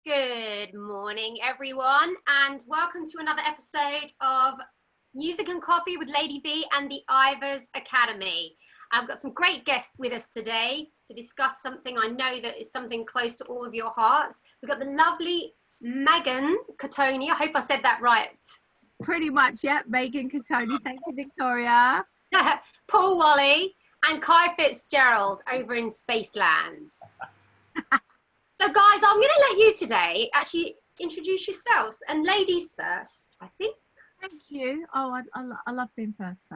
Good morning, everyone, and welcome to another episode of Music and Coffee with Lady B and the Ivors Academy. I've got some great guests with us today to discuss something I know that is something close to all of your hearts. We've got the lovely Maegan Cottoneas. I hope I said that right. Pretty much, yeah. Maegan Cottoneas. Thank you, Victoria. Paul Whalley and Fitzgerald over in Spaceland. So guys, I'm going to let you today actually introduce yourselves, and ladies first, I think. Thank you. Oh, I love being first.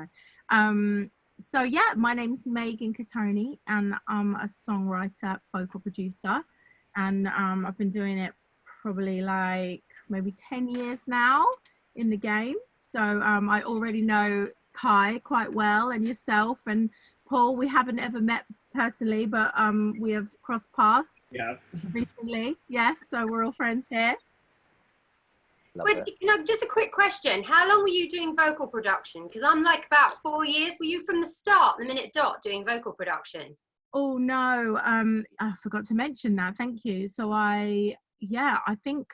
So yeah, my name's Maegan Cottoneas, and I'm a songwriter, vocal producer, and I've been doing it probably like maybe 10 years now in the game. So I already know Kai quite well, and yourself, and Paul. We haven't ever met personally, but we have crossed paths recently. Yes, so we're all friends here. But, just a quick question. How long were you doing vocal production? Because I'm like about 4 years. Were you from the start, the minute dot, doing vocal production? Oh no, I forgot to mention that. Thank you. So I think,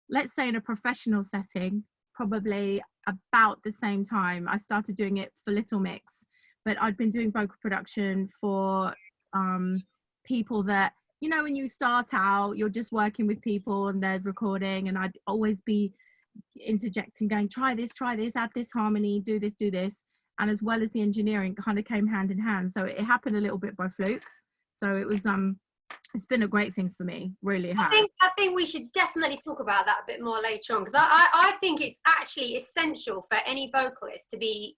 let's say in a professional setting, probably about the same time. I started doing it for Little Mix, but I'd been doing vocal production for people that, you know, when you start out, you're just working with people and they're recording, and I'd always be interjecting, going, try this, add this harmony, do this. And as well as the engineering kind of came hand in hand. So it happened a little bit by fluke. So it was, it's been a great thing for me, really. I think we should definitely talk about that a bit more later on, because I think it's actually essential for any vocalist to be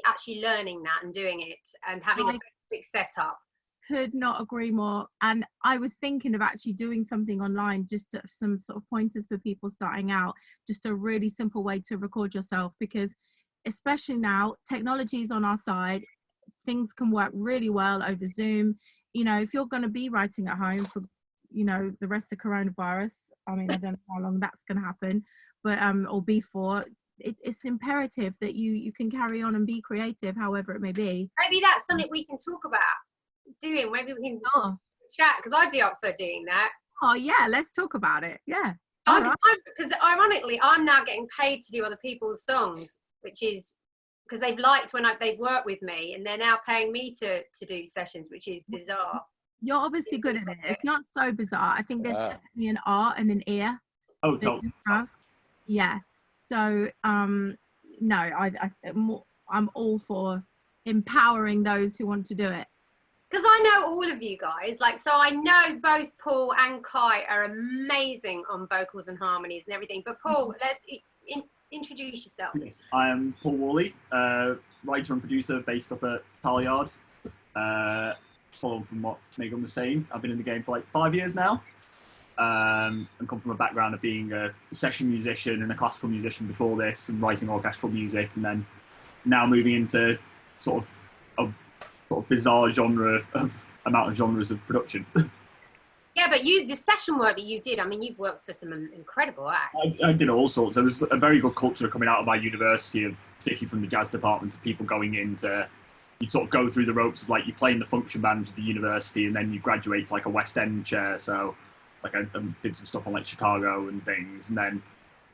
actually learning that and doing it and having a basic setup. Could not agree more. And I was thinking of actually doing something online, just some sort of pointers for people starting out, just a really simple way to record yourself, because especially now technology is on our side. Things can work really well over Zoom. You know, if you're going to be writing at home for, you know, the rest of coronavirus, I mean, I don't know how long that's going to happen, but or before, it's imperative that you can carry on and be creative, however it may be. Maybe that's something we can talk about doing. Maybe we can chat, because I'd be up for doing that. Oh yeah, let's talk about it. Yeah. Because ironically, I'm now getting paid to do other people's songs, which is because they've liked when they've worked with me, and they're now paying me to do sessions, which is bizarre. You're obviously good at it. It's not so bizarre. I think there's definitely an art and an ear. Oh, totally. Yeah. So no, I'm all for empowering those who want to do it. Because I know all of you guys, so I know both Paul and Kai are amazing on vocals and harmonies and everything. But Paul, let's introduce yourself. Yes, I am Paul Whalley, writer and producer based up at Tileyard. Following from what Maegan was saying, I've been in the game for like 5 years now, and come from a background of being a session musician and a classical musician before this, and writing orchestral music, and then now moving into sort of bizarre amount of genres of production. Yeah, but the session work that you did, I mean, you've worked for some incredible acts. I did all sorts. There was a very good culture coming out of my university, of particularly from the jazz department, of people going into, you'd sort of go through the ropes of you play in the function band of the university, and then you graduate to a West End chair. So I did some stuff on Chicago and things, and then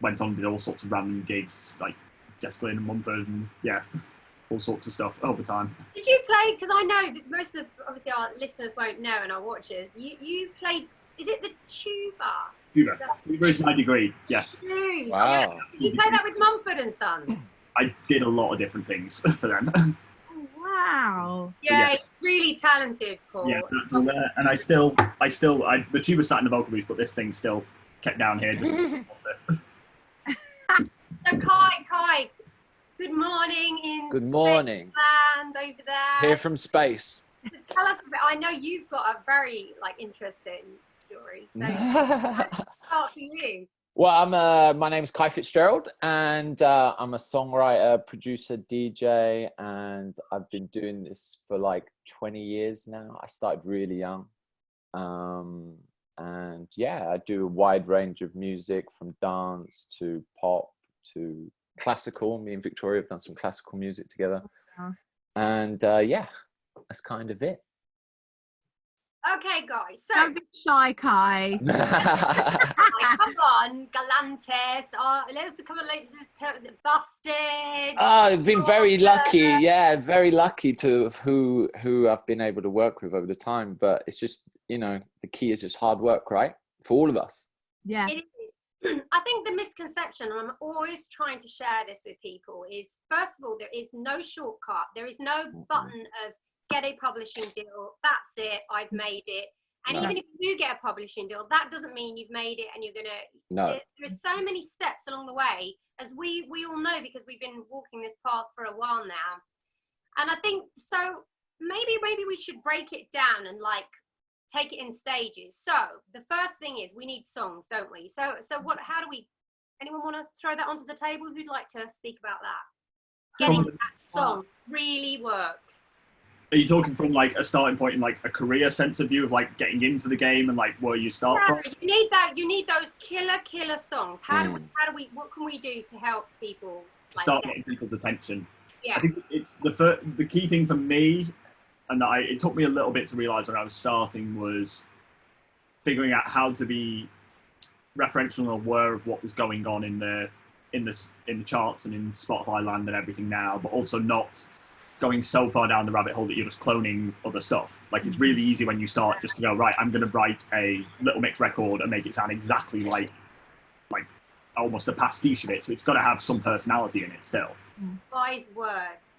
went on and did all sorts of random gigs like Jessica and Mumford, and all sorts of stuff over time. Did you play, because I know that most of obviously our listeners won't know, and our watchers, you played, is it the tuba? Tuba is my degree, yes. Huge. Wow. Yeah. Did you play that with Mumford and Sons? I did a lot of different things for them. Oh, wow. Yeah, really talented, Paul. Yeah, that's all there. And the tuba sat in the vocal booth, but this thing's still kept down here. So Kai, good morning Good morning. Land over there. Here from space. Tell us a bit. I know you've got a very interesting story. So start for you. Well, my name's Kai Fitzgerald, and I'm a songwriter, producer, DJ, and I've been doing this for 20 years now. I started really young, and I do a wide range of music, from dance to pop to classical. Me and Victoria have done some classical music together, and that's kind of it. Okay, guys. So Don't be shy, Kai. come on, Galantis. Oh, let's come on. Let's Busted. Oh, I've been very lucky. Yeah, very lucky to who I've been able to work with over the time. But it's just, you know, the key is just hard work, right? For all of us. Yeah. It is. I think the misconception, and I'm always trying to share this with people, is first of all, there is no shortcut. There is no button of get a publishing deal. That's it. I've made it. And even if you do get a publishing deal, that doesn't mean you've made it and you're going to... No. There's so many steps along the way, as we all know, because we've been walking this path for a while now. And I think, so maybe we should break it down and like take it in stages. So the first thing is we need songs, don't we? So how do we... Anyone want to throw that onto the table? Who'd like to speak about that? Getting that song really works. Are you talking from like a starting point in like a career sense of view of like getting into the game and like where you start from? You need that. You need those killer songs. How do we? What can we do to help people? Like, start getting people's attention. Yeah. I think it's the key thing for me, and it took me a little bit to realize when I was starting, was figuring out how to be referential and aware of what was going on in the charts and in Spotify land and everything now, but also not going so far down the rabbit hole that you're just cloning other stuff. Like, it's really easy when you start just to go, right, I'm going to write a Little Mix record and make it sound exactly like almost a pastiche of it. So it's got to have some personality in it still. Wise words,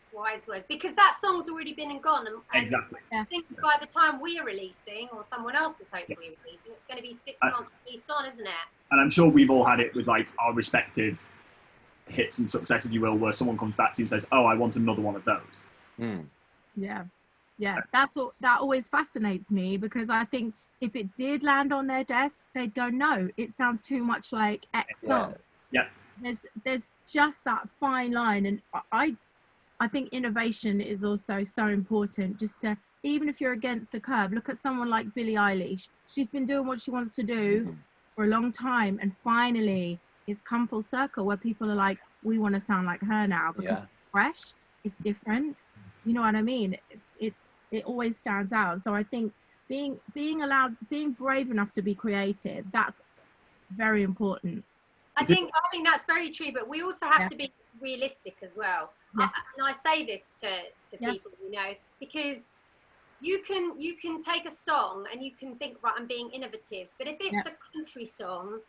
because that song's already been and gone. And Exactly. I think by the time we're releasing, or someone else is hopefully releasing, it's going to be 6 months at least on, isn't it? And I'm sure we've all had it with like our respective hits and success, if you will, where someone comes back to you and says, oh, I want another one of those. Yeah, that always fascinates me, because I think if it did land on their desk, they'd go, no, it sounds too much like X song. Yeah. There's just that fine line, and I think innovation is also so important. Just to, even if you're against the curve, look at someone like Billie Eilish. She's been doing what she wants to do for a long time, and finally it's come full circle where people are like, we want to sound like her now, because it's fresh, it's different. You know what I mean? It always stands out. So I think being brave enough to be creative, that's very important. I think that's very true, but we also have to be realistic as well. Yes. And I say this to people, you know, because you can take a song and you can think, right, I'm being innovative, but if it's a country song,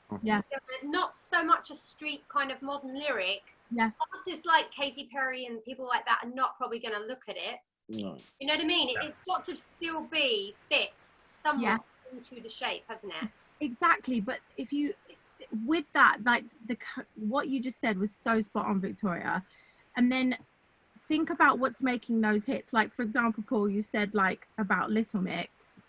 not so much a street kind of modern lyric, artists like Katy Perry and people like that are not probably going to look at it. No. You know what I mean? It's got to still be fit somewhat into the shape, hasn't it? Exactly. But if you, with that, like what you just said was so spot on, Victoria. And then think about what's making those hits. Like, for example, Paul, you said like about Little Mix.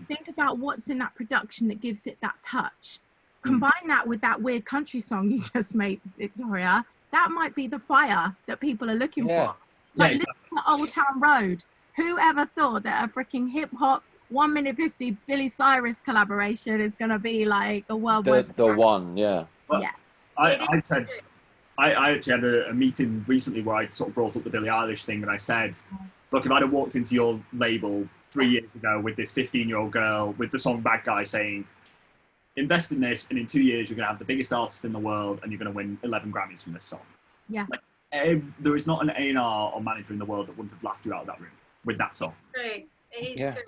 Think about what's in that production that gives it that touch. Combine that with that weird country song you just made, Victoria. That might be the fire that people are looking for. Like, listen to Old Town Road. Who ever thought that a freaking hip hop 1 minute 50 Billy Cyrus collaboration is going to be like a worldwide the one, Well, I actually had a meeting recently where I sort of brought up the Billie Eilish thing, and I said, look, if I'd have walked into your label 3 years ago with this 15-year-old girl with the song Bad Guy saying, invest in this, and in 2 years you're going to have the biggest artist in the world and you're going to win 11 Grammys from this song. Yeah. Like, there is not an A&R or manager in the world that wouldn't have laughed you out of that room with that song. True. It is true.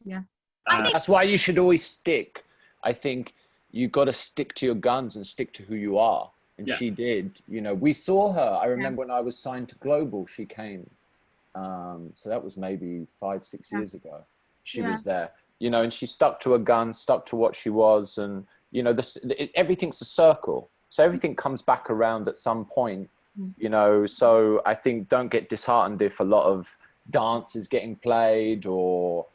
Yeah. That's why you should always stick. I think you got to stick to your guns and stick to who you are. And she did. You know, we saw her. I remember when I was signed to Global, she came. So that was maybe 5-6 years ago. She was there. You know, and she stuck to her guns, stuck to what she was. And, you know, everything's a circle. So everything comes back around at some point. You know, so I think don't get disheartened if a lot of dance is getting played or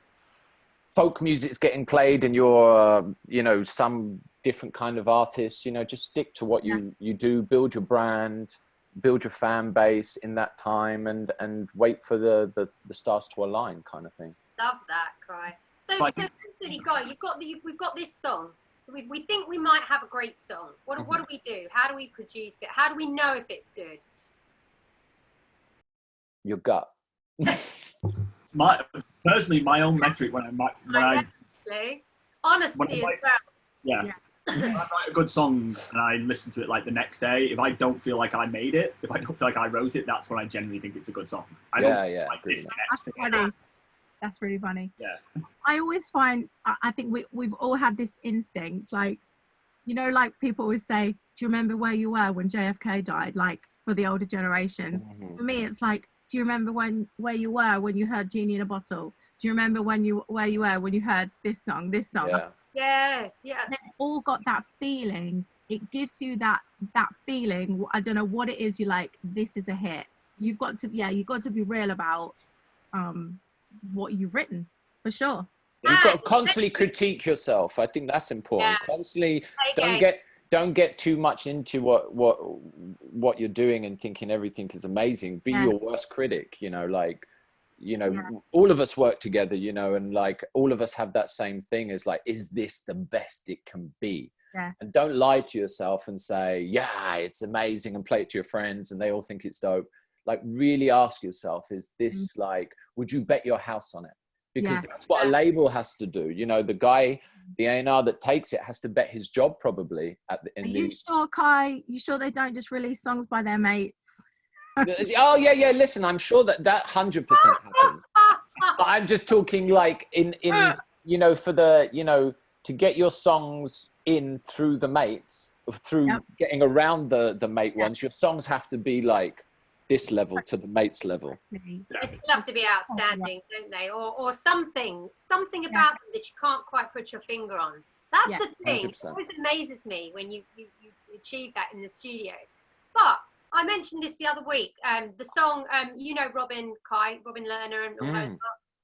folk music's getting played and you're, you know, some different kind of artist. You know, just stick to what you do, build your brand, build your fan base in that time, and wait for the stars to align, kind of thing. Love that, Cry. So Guy, we've got this song. We think we might have a great song. What do we do? How do we produce it? How do we know if it's good? personally, my own metric when I actually, honesty as well. Yeah. When I write a good song and I listen to it like the next day, if I don't feel like I made it, if I don't feel like I wrote it, that's when I genuinely think it's a good song. I don't like disconnect. That's funny. That's really funny. Yeah. I always find, I think we've all had this instinct, like, you know, like people always say, do you remember where you were when JFK died? Like for the older generations. Mm-hmm. For me, it's like, do you remember where you were when you heard Genie in a Bottle? Do you remember where you were when you heard this song? Yeah. Yes, yeah. They've all got that feeling. It gives you that feeling. I don't know what it is. You're like, this is a hit. You've got to be real about what you've written, for sure. You've got to constantly critique yourself. I think that's important. Yeah. Constantly, don't get too much into what you're doing and thinking everything is amazing. Be your worst critic. You know, like, you know, all of us work together. You know, and like all of us have that same thing. Is like, is this the best it can be? Yeah. And don't lie to yourself and say, yeah, it's amazing, and play it to your friends, and they all think it's dope. Like, really ask yourself, is this like, would you bet your house on it? Because that's what a label has to do. You know, the guy, the A&R that takes it has to bet his job probably at the end. Are you sure, Kai? You sure they don't just release songs by their mates? Oh, yeah. Listen, I'm sure that 100% happens. But I'm just talking like in you know, for the, you know, to get your songs in through the mates, through getting around the mate ones, your songs have to be like this level to the mates level. They still have to be outstanding, don't they? Or something about them that you can't quite put your finger on. That's the thing. 100%. It always amazes me when you achieve that in the studio. But I mentioned this the other week. The song, you know, Robin Lerner and all those.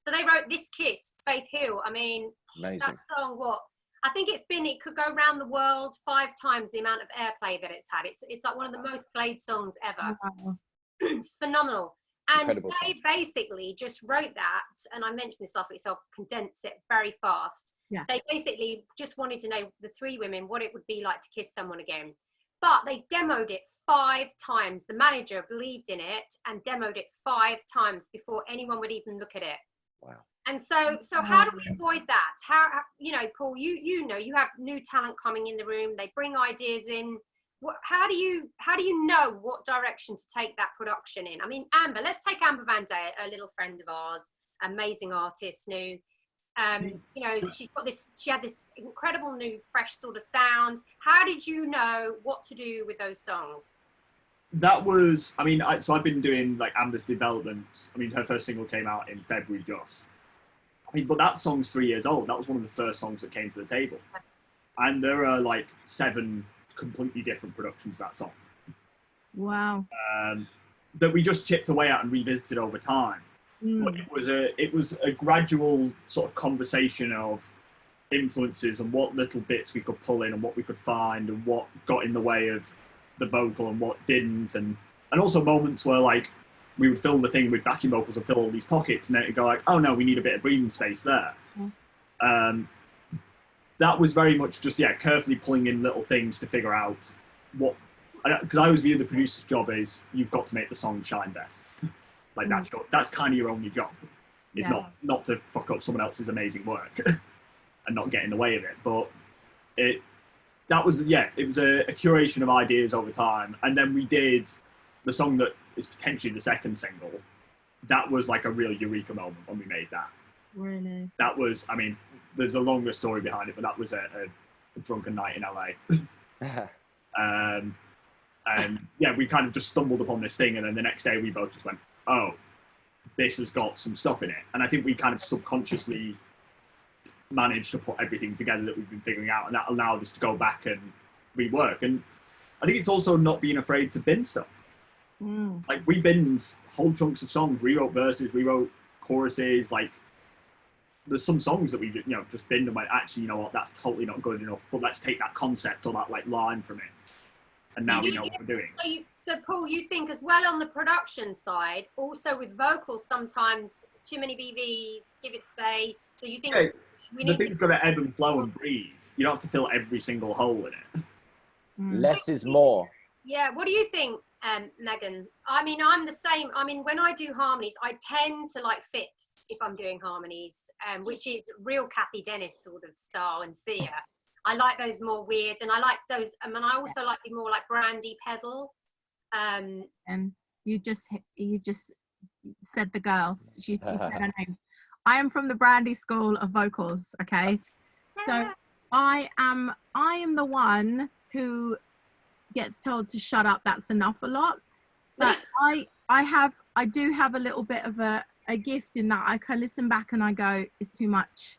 So they wrote This Kiss, Faith Hill. I mean, amazing. That song, I think it could go around the world 5 times the amount of airplay that it's had. It's like one of the most played songs ever. Wow. It's phenomenal. And Incredible they basically just wrote that, and I mentioned this last week, so I'll condense it very fast. Yeah. They basically just wanted to know, the 3 women, what it would be like to kiss someone again. But they demoed it 5 times. The manager believed in it and demoed it 5 times before anyone would even look at it. Wow. And so how do we avoid that? How, you know, Paul, you know, you have new talent coming in the room. They bring ideas in. How do you know what direction to take that production in? I mean, Amber, let's take Amber Van Day, a little friend of ours, amazing artist, new. You know, she had this incredible new, fresh sort of sound. How did you know what to do with those songs? That was, I mean, so I've been doing like Amber's development. I mean, her first single came out in February just. I mean, but that song's 3 years old. That was one of the first songs that came to the table. And there are like 7 completely different productions of that song. Wow. That we just chipped away at and revisited over time. But it was a gradual sort of conversation of influences and what little bits we could pull in and what we could find and what got in the way of the vocal and what didn't, and also moments where like we would fill the thing with backing vocals and fill all these pockets, and then it'd go like, oh no, we need a bit of breathing space there. That was very much just carefully pulling in little things to figure out what, because I always view the producer's job as you've got to make the song shine best. Like that's kind of your only job. It's not to fuck up someone else's amazing work and not get in the way of it. But it was a curation of ideas over time. And then we did the song that is potentially the second single. That was like a real eureka moment when we made that. Really? That was, I mean, there's a longer story behind it, but that was a drunken night in LA. And we kind of just stumbled upon this thing, and then the next day we both just went, oh, this has got some stuff in it. And I think we kind of subconsciously managed to put everything together that we've been figuring out, and that allowed us to go back and rework. And I think it's also not being afraid to bin stuff. Like we binned whole chunks of songs, rewrote verses, rewrote choruses. Like there's some songs that we just binned and went, actually, you know what, that's totally not good enough, but let's take that concept or that like line from it, and now we know what we're doing. So Paul, you think as well on the production side, also with vocals, sometimes too many BVs, give it space. So you think the thing's got to ebb and flow and breathe. You don't have to fill every single hole in it. Less is more. Yeah. What do you think, Maegan. I mean, I'm the same. I mean, when I do harmonies, I tend to like fifths if I'm doing harmonies, which is real Cathy Dennis sort of style and Sia. I like those more weird, and I like those. And I also like the more like Brandy pedal. And you just said the girl. You said her name. I am from the Brandy school of vocals. Okay, so I am the one who gets told to shut up, that's enough a lot, but I do have a little bit of a gift in that I can listen back and I go, it's too much.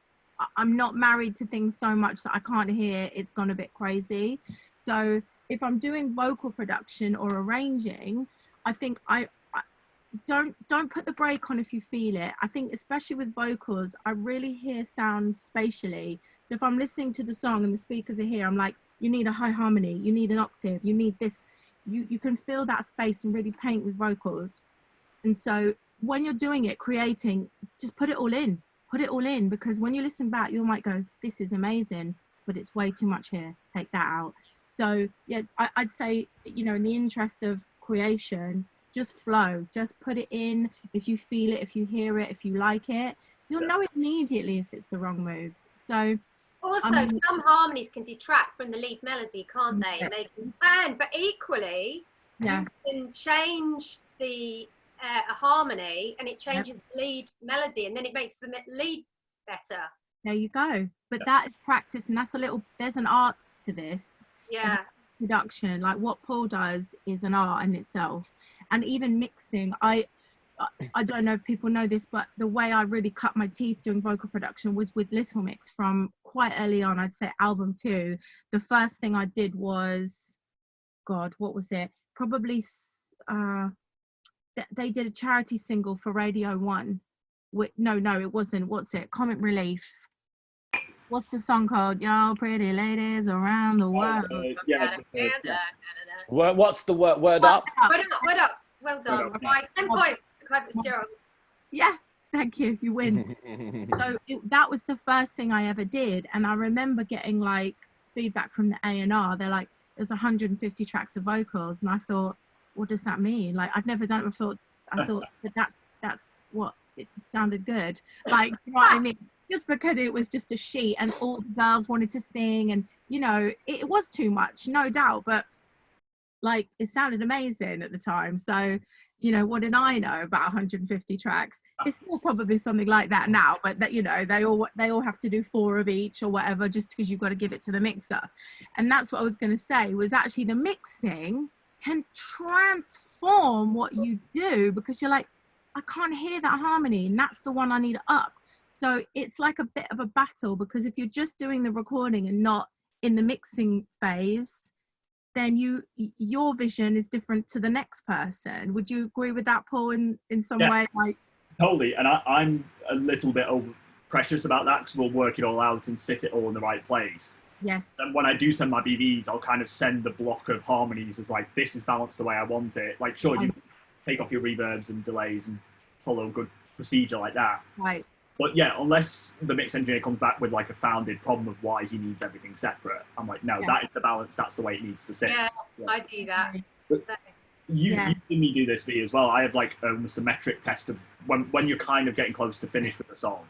I'm not married to things so much that I can't hear, it's gone a bit crazy. So if I'm doing vocal production or arranging, I think I don't put the brake on if you feel it. I think especially with vocals, I really hear sounds spatially. So if I'm listening to the song and the speakers are here, I'm like, you need a high harmony, you need an octave, you need this. You can feel that space and really paint with vocals. And so when you're doing it, creating, just put it all in, because when you listen back, you might go, this is amazing, but it's way too much here, take that out. So yeah, I'd say, you know, in the interest of creation, just flow, just put it in. If you feel it, if you hear it, if you like it, you'll know immediately if it's the wrong move. So also, some harmonies can detract from the lead melody, can't they? And they can bend, but equally, you can change the a harmony, and it changes the lead melody, and then it makes the lead better. There you go. But that is practice, and that's there's an art to this. Yeah. Production, like what Paul does, is an art in itself. And even mixing, I don't know if people know this, but the way I really cut my teeth doing vocal production was with Little Mix from quite early on. I'd say album 2. The first thing I did was, God, what was it? Probably they did a charity single for Radio 1. No, it wasn't. What's it? Comic Relief. What's the song called? Y'all pretty ladies around the world. What's the word up? Word up. Well done. Right, 10 points to Fitzgerald. Yeah, thank you. You win. So that was the first thing I ever did, and I remember getting like feedback from the A&R. They're like, "There's 150 tracks of vocals," and I thought, "What does that mean?" Like I'd never done it before. I thought that's what it sounded good. Like, you know what I mean? Just because it was just a sheet and all the girls wanted to sing, and you know, it was too much, no doubt, but like it sounded amazing at the time. So, you know, what did I know about 150 tracks? It's still probably something like that now, but that, you know, they all have to do 4 of each or whatever, just because you've got to give it to the mixer. And that's what I was going to say, was actually the mixing can transform what you do, because you're like, I can't hear that harmony, and that's the one I need up. So it's like a bit of a battle, because if you're just doing the recording and not in the mixing phase, then your vision is different to the next person. Would you agree with that, Paul, in some way? Like, totally. And I'm a little bit over precious about that, because we'll work it all out and sit it all in the right place. Yes. And when I do send my BVs, I'll kind of send the block of harmonies as like, this is balanced the way I want it. Like, sure, you take off your reverbs and delays and follow a good procedure like that. Right. But yeah, unless the mix engineer comes back with like a founded problem of why he needs everything separate, I'm like, no, that is the balance. That's the way it needs to sit. Yeah, I do that. You see me do this for you as well. I have like almost a metric test of when you're kind of getting close to finish with the song,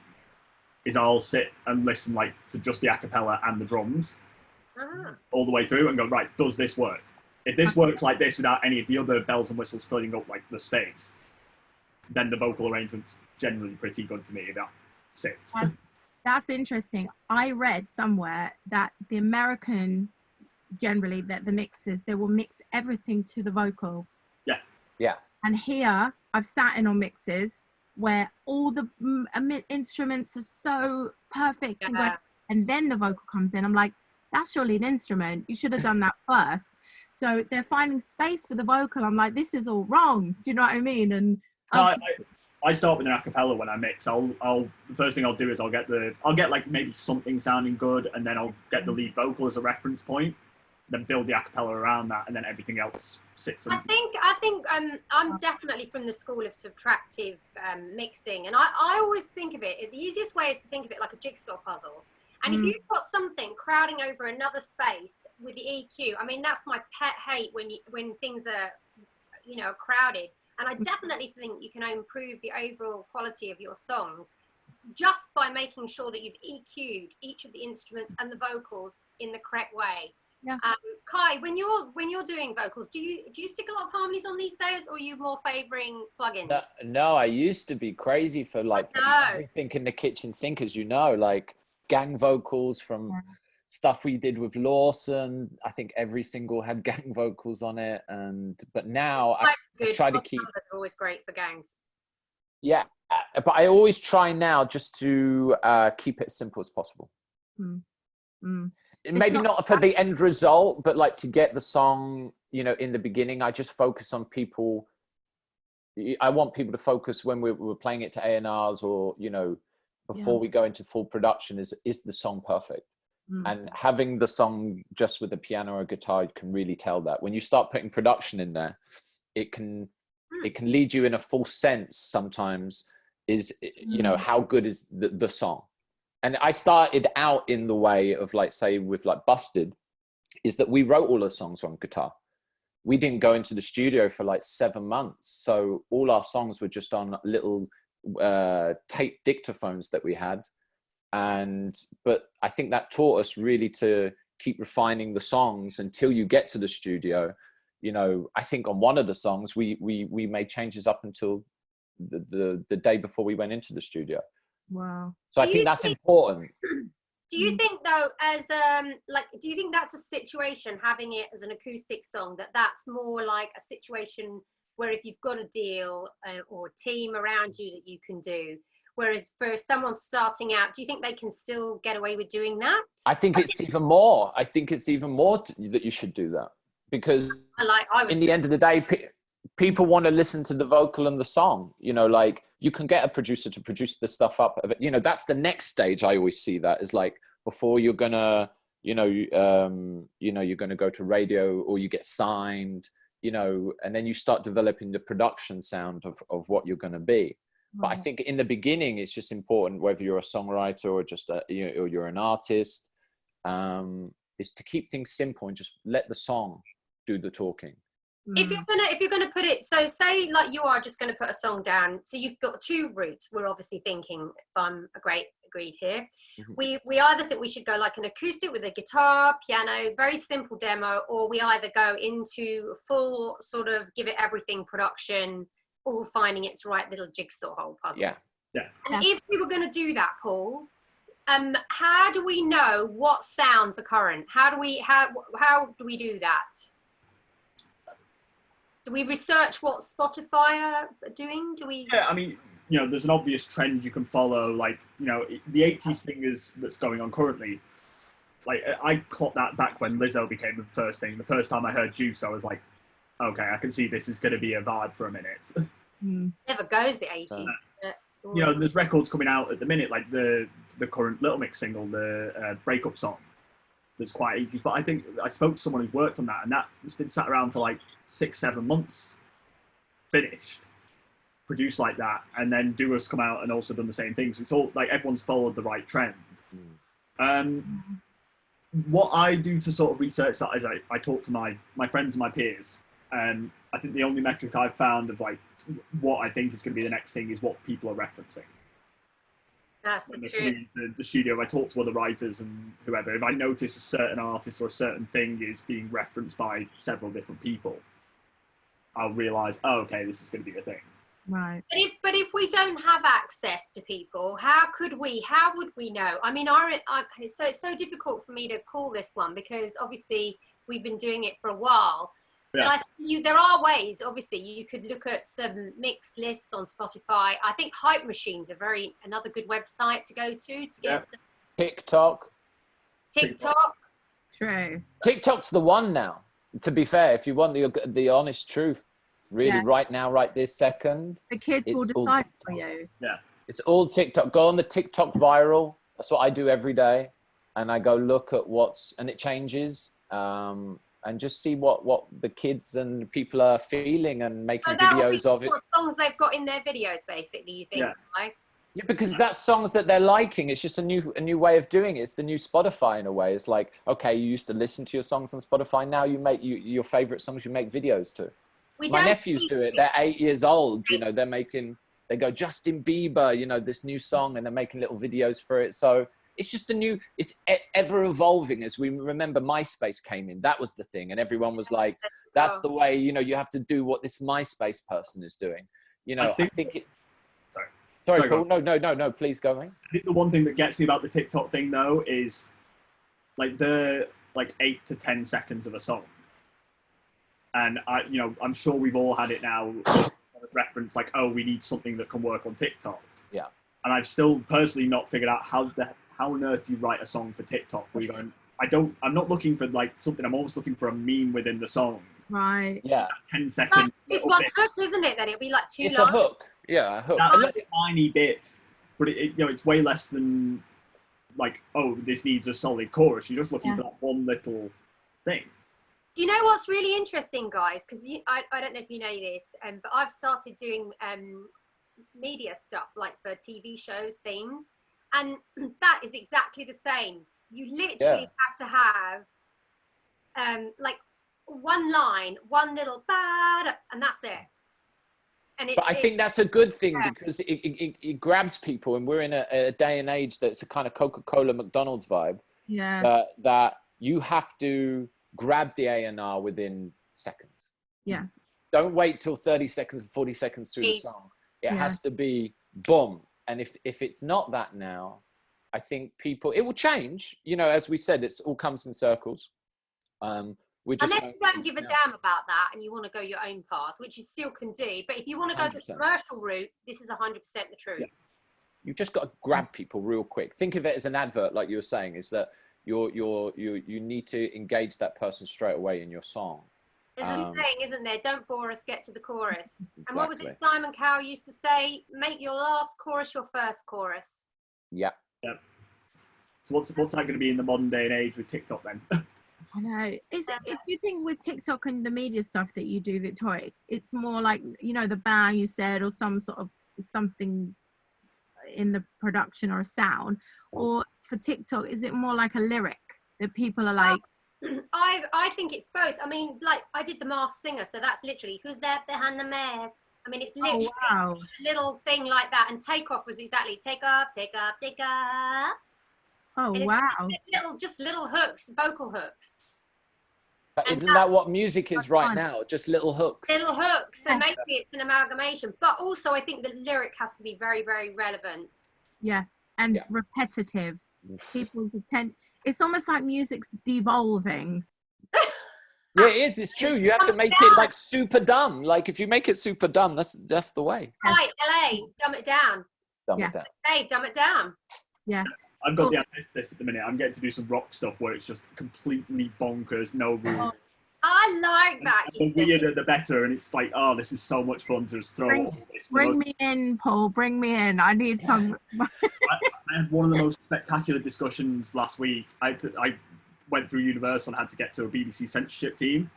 is I'll sit and listen like to just the acapella and the drums all the way through and go, right, does this work? If this works like this without any of the other bells and whistles filling up like the space, then the vocal arrangement's generally pretty good to me. That sits. That's interesting. I read somewhere that the American, generally, that the mixers, they will mix everything to the vocal. Yeah. And here, I've sat in on mixes where all the instruments are so perfect, and then the vocal comes in. I'm like, that's surely an instrument. You should have done that first. So they're finding space for the vocal. I'm like, this is all wrong. Do you know what I mean? And I start with an acapella when I mix. The first thing I'll do is I'll get like maybe something sounding good, and then I'll get the lead vocal as a reference point, then build the acapella around that, and then everything else sits. I think I'm definitely from the school of subtractive mixing, and I always think of it. The easiest way is to think of it like a jigsaw puzzle. And if you've got something crowding over another space with the EQ, I mean, that's my pet hate when things are you know, are crowded. And I definitely think you can improve the overall quality of your songs just by making sure that you've EQ'd each of the instruments and the vocals in the correct way. Yeah. Kai, when you're doing vocals, do you stick a lot of harmonies on these days, or are you more favouring plugins? No, I used to be crazy for like everything in the kitchen sink, as you know, like gang vocals from stuff we did with Lawson. I think every single had gang vocals on it, but now I try to keep. Are always great for gangs. Yeah, but I always try now just to keep it as simple as possible. Maybe not for the end result, but like to get the song, you know, in the beginning, I just focus on people. I want people to focus when we're playing it to A&Rs or, you know, before we go into full production, is the song perfect? And having the song just with a piano or guitar, you can really tell that. When you start putting production in there, it can lead you in a false sense sometimes, is, you know, how good is the song? And I started out in the way of, like, say with like Busted, is that we wrote all the songs on guitar. We didn't go into the studio for like 7 months. So all our songs were just on little tape dictaphones that we had. But I think that taught us really to keep refining the songs until you get to the studio. You know, I think on one of the songs, we made changes up until the day before we went into the studio. Wow. So I think that's important. Do you think though, as do you think that's a situation, having it as an acoustic song, that's more like a situation where if you've got a deal or a team around you that you can do, whereas for someone starting out, do you think they can still get away with doing that? I think it's even more. I think it's even more that you should do that, because in the end of the day, people want to listen to the vocal and the song. You know, like, you can get a producer to produce the stuff up. You know, that's the next stage. I always see that is like, before you're gonna, you're gonna go to radio or you get signed, you know, and then you start developing the production sound of what you're gonna be. But I think in the beginning, it's just important, whether you're a songwriter or just or you're an artist, is to keep things simple and just let the song do the talking. If you're gonna put it, so say like you are just gonna put a song down, so you've got two routes. We're obviously thinking, if I'm agreed here, we either think we should go like an acoustic with a guitar, piano, very simple demo, or we either go into full sort of give it everything production, all finding its right little jigsaw hole puzzle. Yeah. And if we were gonna do that, Paul, how do we know what sounds are current? How do we do that? Do we research what Spotify are doing? Yeah, I mean, you know, there's an obvious trend you can follow. Like, you know, the 80s thing that's going on currently. Like, I clocked that back when Lizzo became the first thing. The first time I heard Juice, I was like, okay, I can see this is going to be a vibe for a minute. Never goes the 80s. You know, there's records coming out at the minute, like the current Little Mix single, the breakup song. That's quite 80s, but I think I spoke to someone who worked on that, and that has been sat around for like 6-7 months, finished, produced like that, and then Duo's come out and also done the same thing. So it's all like everyone's followed the right trend. What I do to sort of research that is I talk to my friends and my peers. I think the only metric I've found of like what I think is going to be the next thing is what people are referencing. That's when they true. come into the studio, I talk to other writers and whoever. If I notice a certain artist or a certain thing is being referenced by several different people, I'll realise, oh, okay, this is going to be a thing. Right. But if we don't have access to people, how would we know? I mean, it's so difficult for me to call this one, because obviously we've been doing it for a while. Yeah. But I think there are ways. Obviously, you could look at some mix lists on Spotify. I think Hype Machine's another good website to go to get some TikTok. True. TikTok's the one now. To be fair, if you want the honest truth, really, right now, right this second, the kids will decide for you. Yeah, it's all TikTok. Go on the TikTok viral. That's what I do every day, and I go look at and it changes. And just see what the kids and people are feeling and making videos of it. What songs they've got in their videos, basically, you think? Right? Yeah, because that's songs that they're liking. It's just a new way of doing it. It's the new Spotify in a way. It's like, okay, you used to listen to your songs on Spotify. Now you make your favorite songs you make videos to. My nephews do it. They're 8 years old. You know, they go Justin Bieber, you know, this new song, and they're making little videos for it. So it's just it's ever evolving. As we remember, MySpace came in. That was the thing. And everyone was like, that's the way, you know, you have to do what this MySpace person is doing. You know, I think it... Sorry, Paul. No, please go on. I think the one thing that gets me about the TikTok thing, though, is like the 8 to 10 seconds of a song. And I'm sure we've all had it now as reference, like, oh, we need something that can work on TikTok. Yeah. And I've still personally not figured out how on earth do you write a song for TikTok? Where you're going, I'm not looking for like something. I'm almost looking for a meme within the song. Right. Yeah. 10 seconds. Just one hook, isn't it? Then it'll be like too long. It's a hook. Yeah, a hook. That's a tiny bit, but it's way less than like, oh, this needs a solid chorus. You're just looking for that one little thing. Do you know what's really interesting, guys? Because I don't know if you know this, but I've started doing media stuff like for TV shows, themes, and that is exactly the same. You literally have to have like one line, one little bad, and that's it. But I think that's a good thing because it grabs people, and we're in a day and age that's a kind of Coca-Cola McDonald's vibe. Yeah. That you have to grab the A&R within seconds. Yeah. Don't wait till 30 seconds, 40 seconds through the song. It has to be boom. And if it's not that now, I think it will change. You know, as we said, it all comes in circles. Unless you don't give a damn about that and you want to go your own path, which you still can do. But if you want to go 100%. the commercial route, this is 100% the truth. Yeah. You've just got to grab people real quick. Think of it as an advert, like you were saying, is that you need to engage that person straight away in your song. There's a saying, isn't there? Don't bore us, get to the chorus. Exactly. And what was it Simon Cowell used to say? Make your last chorus your first chorus. Yeah. Yeah. So what's that going to be in the modern day and age with TikTok then? I know. If you think with TikTok and the media stuff that you do, Victoria, it's more like, you know, the bang you said, or some sort of something in the production or a sound, or for TikTok, is it more like a lyric that people are like? I think it's both. I mean, like I did The Masked Singer, so that's literally who's there behind the mask. I mean, it's literally a little thing like that. And Takeoff was exactly take off, take off, take off. Oh, and wow. Just little hooks, vocal hooks. But isn't that what music is right now? Just little hooks. Little hooks. So maybe it's an amalgamation. But also I think the lyric has to be very, very relevant. Yeah. And repetitive. People's attention. It's almost like music's devolving. Yeah, it is. It's true. You have to make it like super dumb. Like if you make it super dumb, that's the way. Right, LA, dumb it down. Dumb it down. Hey, dumb it down. Yeah. I've got the antithesis at the minute. I'm getting to do some rock stuff where it's just completely bonkers, no rules. I like that. The weirder, the better. And it's like, oh, this is so much fun to just throw all this. Bring me in, Paul. Bring me in. I need some. I had one of the most spectacular discussions last week. I went through Universal and had to get to a BBC censorship team.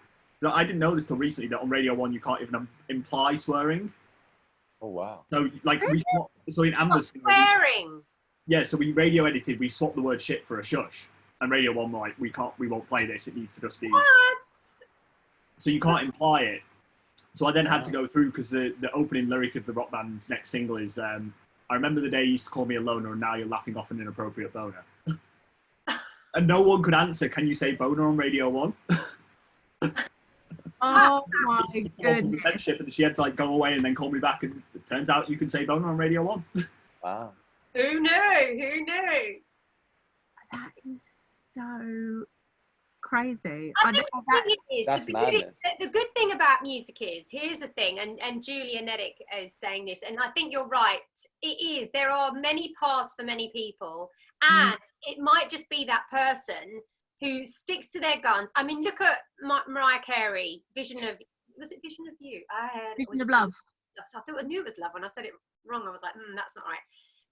I didn't know this till recently, that on Radio 1 you can't even imply swearing. Oh, wow. So, like, in Amber's swearing. Yeah, so we radio edited, we swapped the word shit for a shush. And Radio 1 were like, we won't play this, it needs to just be... What? So you can't imply it. So I then had to go through, because the opening lyric of the rock band's next single is, I remember the day you used to call me a loner, and now you're laughing off an inappropriate boner. And no one could answer, can you say boner on Radio 1? Oh my goodness. And she had to like go away and then call me back, and it turns out you can say boner on Radio 1. Wow. Who knew? That is so crazy. That's madness. The good thing about music is, here's the thing, and Julia Nedick is saying this, and I think you're right. It is. There are many paths for many people, and it might just be that person who sticks to their guns. I mean, look at Mariah Carey, Vision of You? Vision of Love. I knew it was Love. When I said it wrong, I was like, that's not right.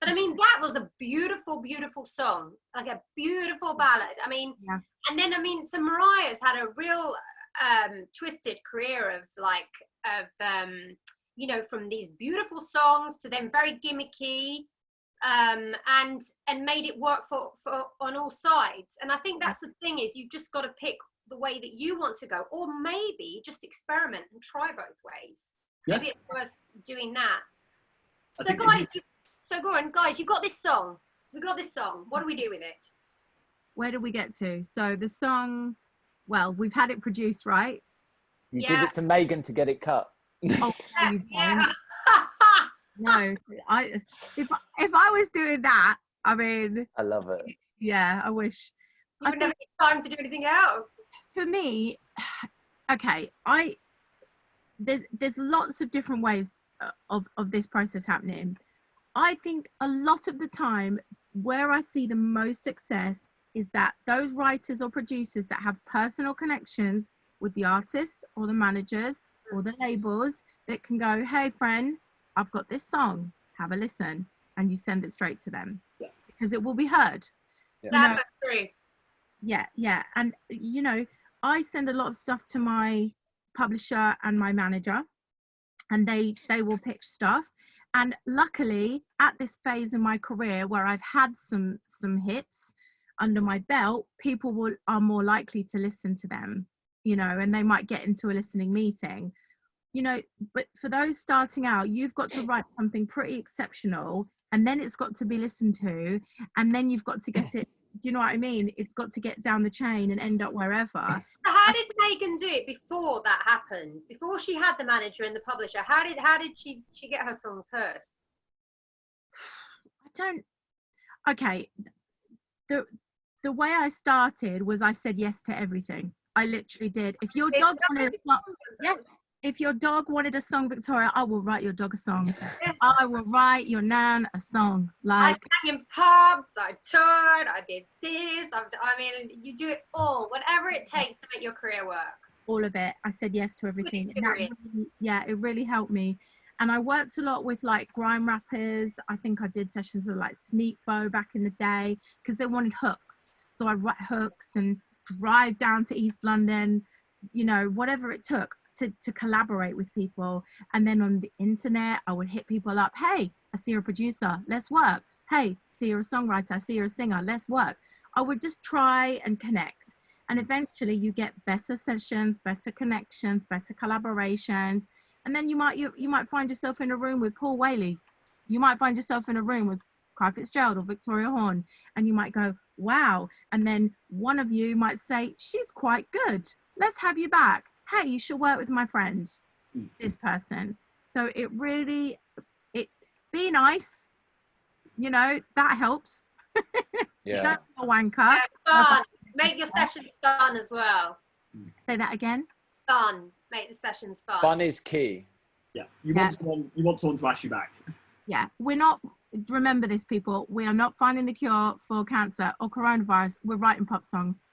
But I mean, that was a beautiful, beautiful song, like a beautiful ballad. I mean, and then, I mean, so Mariah's had a real twisted career of you know, from these beautiful songs to then very gimmicky, and made it work for on all sides. And I think that's the thing, is you've just got to pick the way that you want to go, or maybe just experiment and try both ways. Yeah. Maybe it's worth doing that. I So think guys, go on, guys, you got this song. So we got this song. What do we do with it? Where did we get to? So the song, well, we've had it produced, right? You give it to Maegan to get it cut. Oh, no, you Yeah. don't. No, if I was doing that, I mean, I love it. yeah, I wish. You would never get time to do anything else. For me, okay, there's lots of different ways of this process happening. I think a lot of the time where I see the most success is that those writers or producers that have personal connections with the artists or the managers or the labels that can go, hey friend, I've got this song, have a listen, and you send it straight to them. Yeah. Because it will be heard. Yeah. That's true. Yeah. And you know, I send a lot of stuff to my publisher and my manager, and they will pitch stuff. And luckily at this phase in my career where I've had some hits under my belt, people are more likely to listen to them, you know, and they might get into a listening meeting, you know. But for those starting out, you've got to write something pretty exceptional, and then it's got to be listened to, and then you've got to get it, do you know what I mean? It's got to get down the chain and end up wherever. So how did Maegan do it before that happened? Before she had the manager and the publisher, how did she get her songs heard? Okay, the way I started was I said yes to everything. I literally did. If your dog wanted a song, yeah, if your dog wanted a song, Victoria, I will write your dog a song. I will write your nan a song. Like, I sang in pubs, I toured, I did this. I mean, you do it all, whatever it takes to make your career work. all of it. I said yes to everything. And that really, it really helped me. And I worked a lot with like grime rappers. I think I did sessions with like Sneak Bo back in the day because they wanted hooks. So I'd write hooks and drive down to East London, you know, whatever it took to collaborate with people. And then on the internet, I would hit people up. Hey, I see you're a producer, let's work. Hey, see you're a songwriter, I see you're a singer, let's work. I would just try and connect. And eventually you get better sessions, better connections, better collaborations. And then you might find yourself in a room with Paul Whalley. You might find yourself in a room with Fitzgerald or Victoria Horn, and you might go, wow. And then one of you might say, she's quite good, let's have you back. Hey, you should work with my friend, this person. So it really, be nice, you know, that helps. Yeah. Don't be a wanker. Yeah, fun. Make your sessions fun as well. Say that again. Fun. Make the sessions fun. Fun is key. Yeah, you want someone to ask you back. Yeah, we're not, remember this, people, we are not finding the cure for cancer or coronavirus. We're writing pop songs.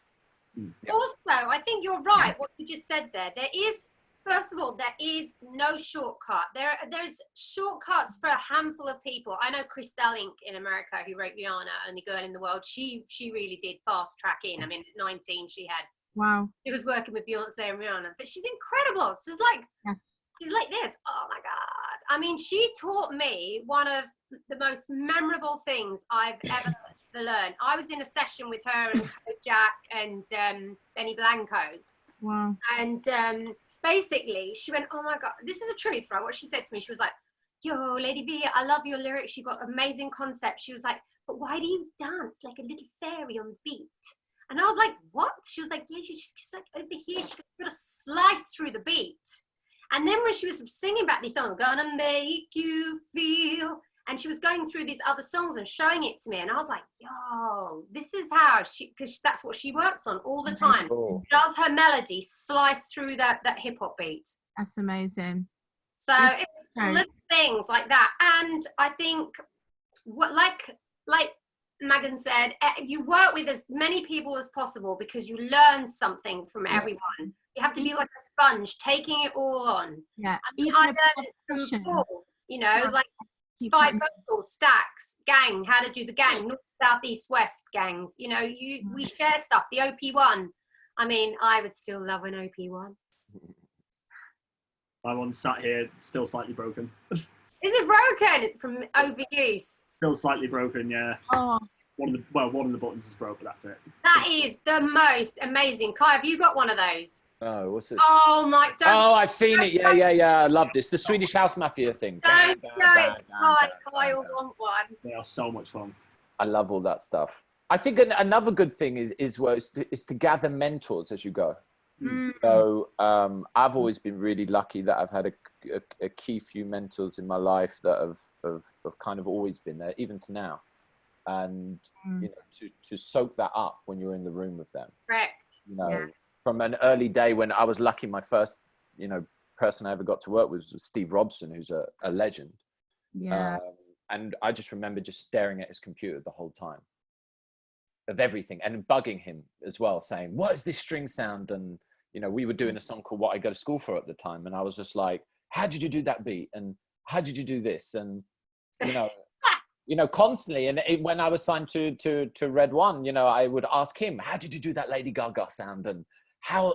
Yeah. Also, I think you're right, what you just said there. There is, first of all, there is no shortcut. There's shortcuts for a handful of people. I know Christelle Inc. in America, who wrote Rihanna, Only Girl in the World. She really did fast track in. I mean, at 19, she was working with Beyonce and Rihanna, but she's incredible. She's like this. Oh my God. I mean, she taught me one of the most memorable things I've ever learned. I was in a session with her and Jack and Benny Blanco. Wow. And basically she went, oh my God, this is the truth, right? What she said to me, she was like, yo, Lady V, I love your lyrics. You got amazing concepts. She was like, but why do you dance like a little fairy on the beat? And I was like, what? She was like, yeah, she's just like over here. She could sort of slice through the beat. And then when she was singing about these songs, gonna make you feel, and she was going through these other songs and showing it to me, and I was like, yo, this is how because that's what she works on all the time. Cool. Does her melody slice through that hip hop beat? That's amazing. So it's little things like that. And I think what like Maegan said, you work with as many people as possible because you learn something from everyone. You have to be like a sponge, taking it all on. Yeah. I mean, I learned it from Paul, you know, like 5 vocals, stacks, gang, how to do the gang, north, south, east, west gangs. You know, we share stuff. The OP1. I mean, I would still love an OP1. My one sat here, still slightly broken. Is it broken from overuse? Still slightly broken, yeah. Oh, one of the buttons is broke, but that's it. That is the most amazing. Kai, have you got one of those? Oh, what's it? Oh my! I've seen it. Yeah. I love this. The Swedish House Mafia thing. Don't do it, Kai. Kai will want one. They are so much fun. I love all that stuff. I think another good thing is to gather mentors as you go. So I've always been really lucky that I've had a key few mentors in my life that have kind of always been there, even to now. And you know, to soak that up when you're in the room with them. Correct. You know, from an early day when I was lucky, my first, you know, person I ever got to work with was Steve Robson, who's a legend. Yeah. And I just remember just staring at his computer the whole time of everything and bugging him as well, saying, what is this string sound? And, you know, we were doing a song called What I Go to School For at the time. And I was just like, how did you do that beat? And how did you do this? And, you know, constantly. And when I was signed to Red One, you know, I would ask him, how did you do that Lady Gaga sound? And how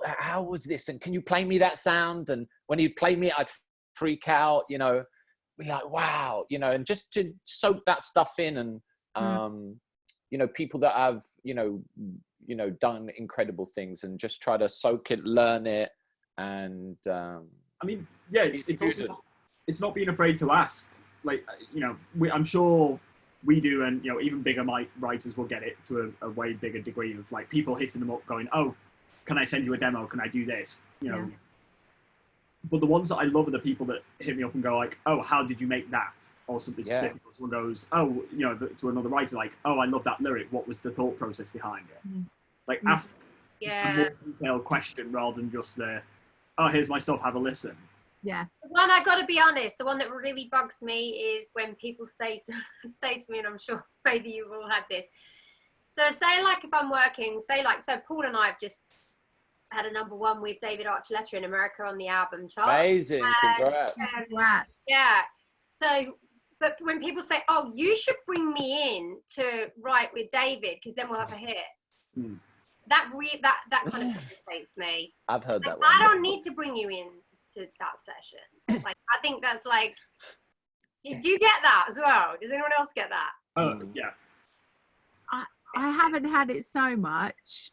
was this? And can you play me that sound? And when he'd play me, I'd freak out, you know, be like, wow, you know, and just to soak that stuff in. And, you know, people that have, you know, done incredible things and just try to soak it, learn it. And, I mean, yeah, it's also, it's not being afraid to ask. Like, you know, I'm sure we do, and, you know, even bigger writers will get it to a way bigger degree of, like, people hitting them up going, oh, can I send you a demo? Can I do this? You know, but the ones that I love are the people that hit me up and go like, oh, how did you make that? Or something specific. Or someone goes, oh, you know, to another writer, like, oh, I love that lyric. What was the thought process behind it? Like, ask a more detailed question rather than just oh, here's my stuff, have a listen. Yeah. The one, I got to be honest, the one that really bugs me is when people say to me, and I'm sure maybe you've all had this. So say like if I'm working, so Paul and I have just had a #1 with David Archuleta in America on the album chart. Amazing, congrats. Yeah. So, but when people say, oh, you should bring me in to write with David because then we'll have a hit. That kind of irritates me. I've heard that one. I don't need to bring you in to that session. Like, I think that's like, do you get that as well? Does anyone else get that? Yeah. I haven't had it so much.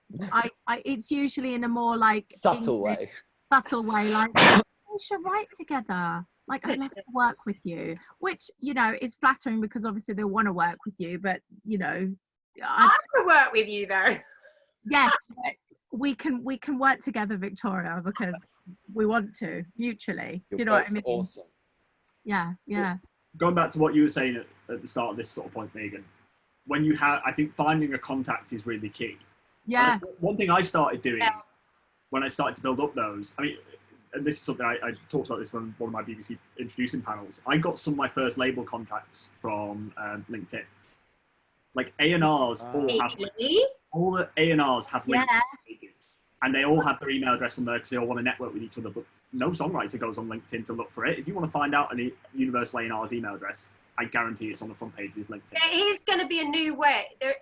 It's usually in a more like subtle way, like we should write together. Like, I'd love to work with you, which, you know, is flattering because obviously they want to work with you, but, you know, I want to work with you though. Yes, we can work together, Victoria, because we want to mutually. Do you know what I mean? Awesome. Yeah. Going back to what you were saying at the start of this sort of point, Maegan, when you have, I think finding a contact is really key. Yeah. One thing I started doing when I started to build up those, I mean, and this is something I talked about this on one of my BBC introducing panels. I got some of my first label contacts from LinkedIn. Like A&Rs all the A&Rs have LinkedIn pages, and they all have their email address on there because they all want to network with each other. But no songwriter goes on LinkedIn to look for it. If you want to find out a universal A&R's email address, I guarantee it's on the front page of his LinkedIn. There is going to be a new way. There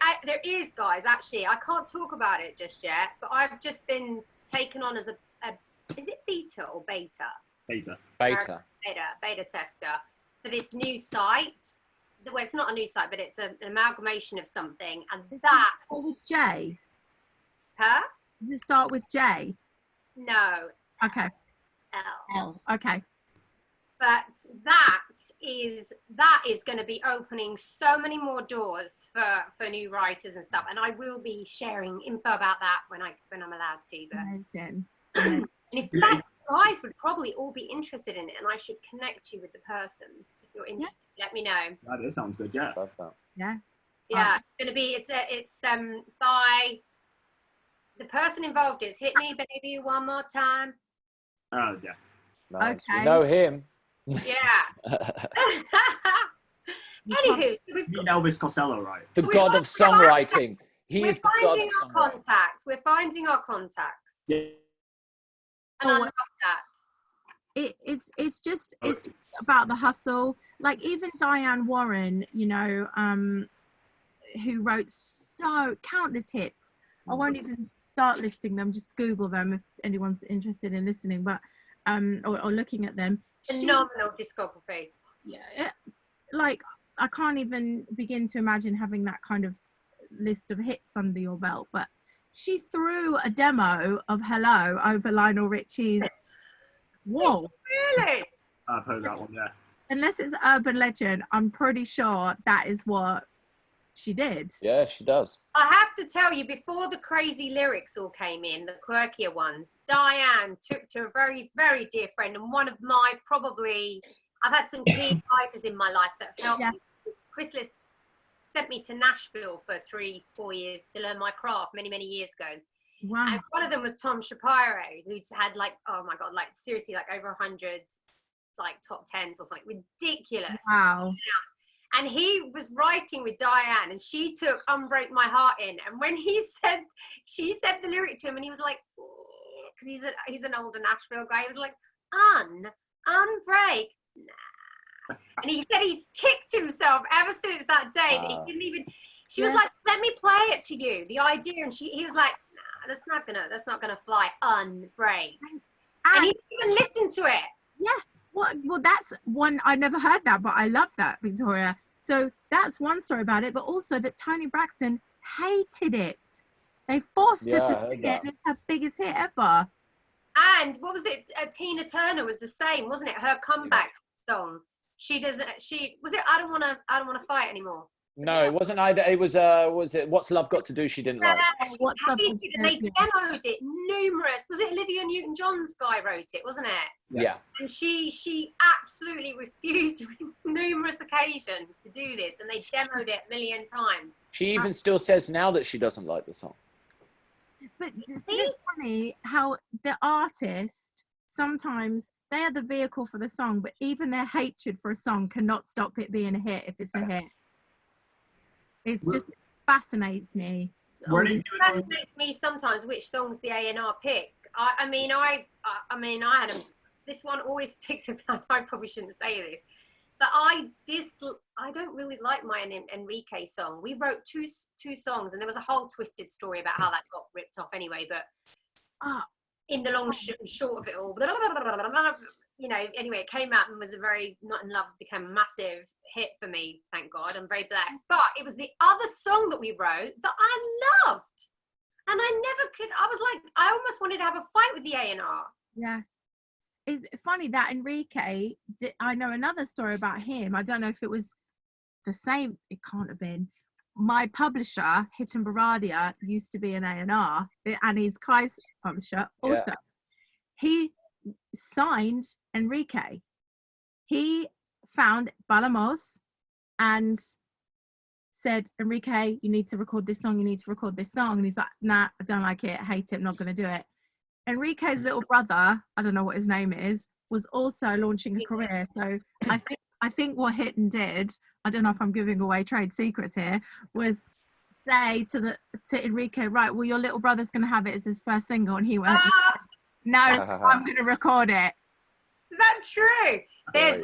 is, guys. Actually, I can't talk about it just yet, but I've just been taken on as a is it beta or beta? Beta Tester for this new site. Well, it's not a new site, but it's an amalgamation of something, and that. With J. Huh? Does it start with J? No. Okay. L. Okay. But that is going to be opening so many more doors for new writers and stuff, and I will be sharing info about that when I'm allowed to. But and in fact, guys would probably all be interested in it, and I should connect you with the person. If you're interested, let me know. That sounds good. Yeah. Yeah. Yeah. It's going to be. It's by the person involved is Hit Me Baby One More Time. Oh yeah. Nice. Okay. We know him. Yeah. Anywho, we've got Elvis Costello, right? The god of songwriting. He is the god of songwriting. We're finding our contacts. Yeah. And I love that. It's just about the hustle. Like even Diane Warren, you know, who wrote countless hits. I won't even start listing them. Just Google them if anyone's interested in listening, but or looking at them. Phenomenal discography. Yeah, like I can't even begin to imagine having that kind of list of hits under your belt, but she threw a demo of Hello over Lionel Richie's wall. Really? I've heard that one, yeah. Unless it's urban legend, I'm pretty sure that is what she did. Yeah, she does. I have to tell you, before the crazy lyrics all came in, the quirkier ones, Diane took to a very, very dear friend, and one of my I've had some key writers in my life that have helped me. Chris Liss sent me to Nashville for 3-4 years to learn my craft many, many years ago. Wow. And one of them was Tom Shapiro, who's had like, oh my God, like seriously, like over 100 like top 10s or something ridiculous. Wow. And he was writing with Diane, and she took "Unbreak My Heart" in. And when she said the lyric to him, and he was like, because he's an older Nashville guy, he was like, unbreak. Nah. And he said he's kicked himself ever since that day. That he didn't even. She was like, "Let me play it to you, the idea," and he was like, "Nah, that's not gonna fly. Unbreak." And he didn't even listen to it. Yeah. Well, that's one. I never heard that, but I love that, Victoria. So that's one story about it, but also that Toni Braxton hated it. They forced her to sing it, and it's her biggest hit ever. And what was it? Tina Turner was the same, wasn't it? Her comeback song. She was it? I don't want to fight anymore. No, it wasn't either. It was it What's Love Got to Do? She didn't like. And they demoed it numerous. Was it Olivia Newton-John's guy wrote it, wasn't it? Yes. Yeah. And she absolutely refused on numerous occasions to do this, and they demoed it a million times. She even still says now that she doesn't like the song. But it's funny how the artist, sometimes they are the vehicle for the song, but even their hatred for a song cannot stop it being a hit if it's a hit. It just fascinates me. It fascinates me sometimes which songs the A&R pick. I mean, I had this one always sticks about. I probably shouldn't say this, but I don't really like my Enrique song. We wrote two songs, and there was a whole twisted story about how that got ripped off anyway. But in the long short of it all, you know, anyway, it came out and was a very Not in Love, became a massive hit for me, thank God. I'm very blessed. But it was the other song that we wrote that I loved. And I never could, I was like, I almost wanted to have a fight with the A&R. Yeah. It's funny that Enrique, I know another story about him. I don't know if it was the same. It can't have been. My publisher, Hit and Baradia, used to be an A&R, and he's Kai's publisher also. Yeah. He signed Enrique. He found Balamos and said, Enrique, you need to record this song, and he's like, nah, I don't like it, I hate it, I'm not going to do it. Enrique's little brother, I don't know what his name is, was also launching a career. So I think what Hitten did, I don't know if I'm giving away trade secrets here, was say to Enrique, right, well, your little brother's going to have it as his first single, and he went, no, I'm going to record it. Is that true? There's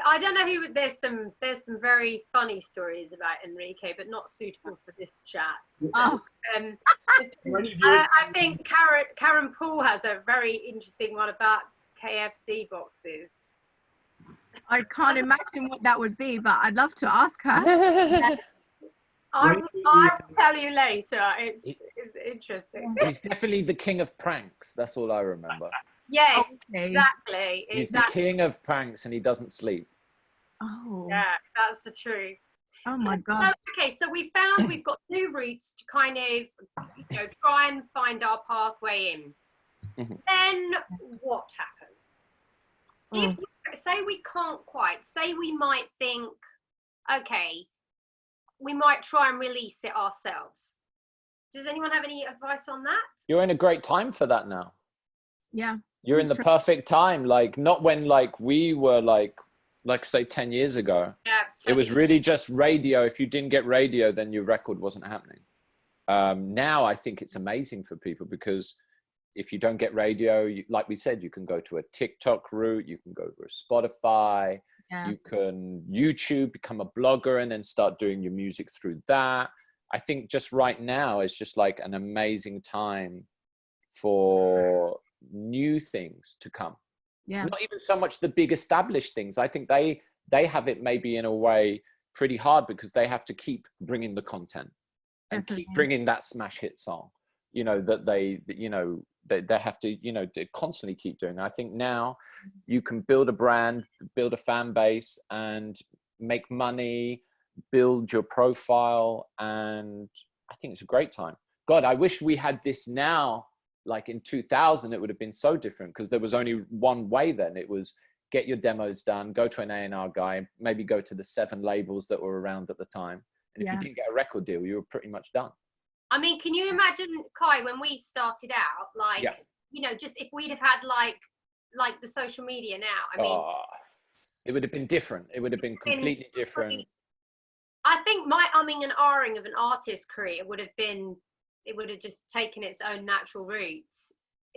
I don't know who. There's some very funny stories about Enrique, but not suitable for this chat. Oh. I think Karen Poole has a very interesting one about KFC boxes. I can't imagine what that would be, but I'd love to ask her. I will tell you later. It's interesting. He's definitely the king of pranks. That's all I remember. Yes, exactly. He's the king of pranks, and he doesn't sleep. Oh. Yeah, that's the truth. Oh my God. Okay, so we've got new routes to kind of, try and find our pathway in. Mm-hmm. Then what happens? If say we can't quite, say we might think, okay, we might try and release it ourselves. Does anyone have any advice on that? You're in a great time for that now. Yeah. You're in the perfect time, like not when like we were like say 10 years ago. Yeah. It was really just radio. If you didn't get radio, then your record wasn't happening. Now I think it's amazing for people because if you don't get radio, like we said, you can go to a TikTok route, you can go to a Spotify, you can YouTube, become a blogger and then start doing your music through that. I think just right now is just like an amazing time for new things to come. Yeah. Not even so much the big established things. I think they have it maybe in a way pretty hard because they have to keep bringing the content. and Definitely. keep bringing that smash hit song, you know, that they have to, you know, constantly keep doing. I think now you can build a brand, build a fan base, and make money, build your profile, and I think it's a great time. God, I wish we had this now. Like in 2000, it would have been so different, because there was only one way then. It was get your demos done, go to an A&R guy, maybe go to the 7 labels that were around at the time. And if you didn't get a record deal, you were pretty much done. I mean, can you imagine, Kai, when we started out, like, you know, just if we'd have had like the social media now, I mean, it would have been different. It would have been completely different. I think my umming and ahhing of an artist career would have just taken its own natural routes.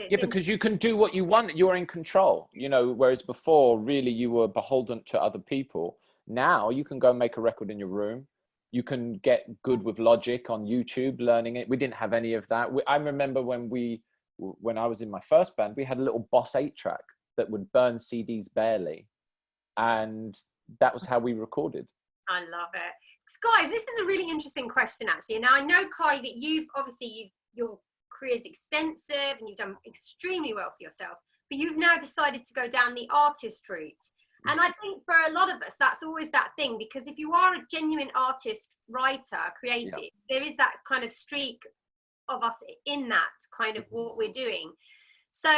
Because you can do what you want. You're in control, you know, whereas before, really, you were beholden to other people. Now you can go make a record in your room. You can get good with Logic on YouTube, learning it. We didn't have any of that. I remember when I was in my first band, we had a little Boss 8-track that would burn CDs barely. And that was how we recorded. I love it. Guys, this is a really interesting question, actually. Now, I know, Kai, that your career is extensive and you've done extremely well for yourself, but you've now decided to go down the artist route. And I think for a lot of us, that's always that thing, because if you are a genuine artist, writer, creative, there is that kind of streak of us in that kind of what we're doing. So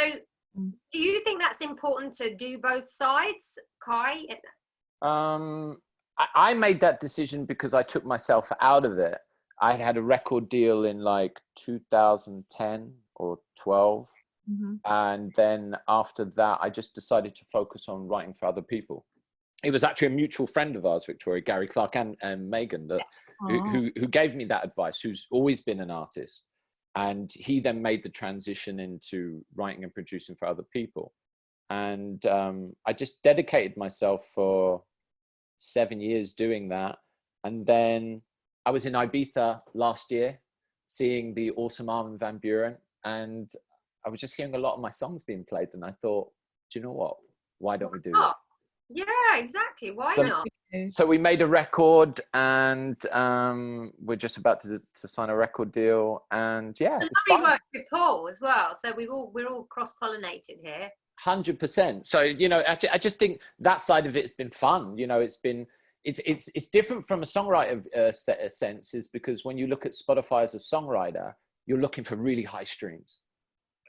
do you think that's important to do both sides, Kai? I made that decision because I took myself out of it. I had a record deal in like 2010 or 12. And then after that, I just decided to focus on writing for other people. It was actually a mutual friend of ours, Victoria, Gary Clark and Maegan, who gave me that advice, who's always been an artist. And he then made the transition into writing and producing for other people. And I just dedicated myself for 7 years doing that. And then I was in Ibiza last year, seeing the awesome Armin van Buuren, and I was just hearing a lot of my songs being played, and I thought, do you know what? Why don't we do this? Yeah, exactly. Why not? So we made a record, and we're just about to sign a record deal, and yeah, it's fun. We worked with Paul as well, so we're all cross-pollinated here. 100%. So, you know, I just think that side of it's been fun. You know, it's different from a songwriter sense, is because when you look at Spotify as a songwriter, you're looking for really high streams.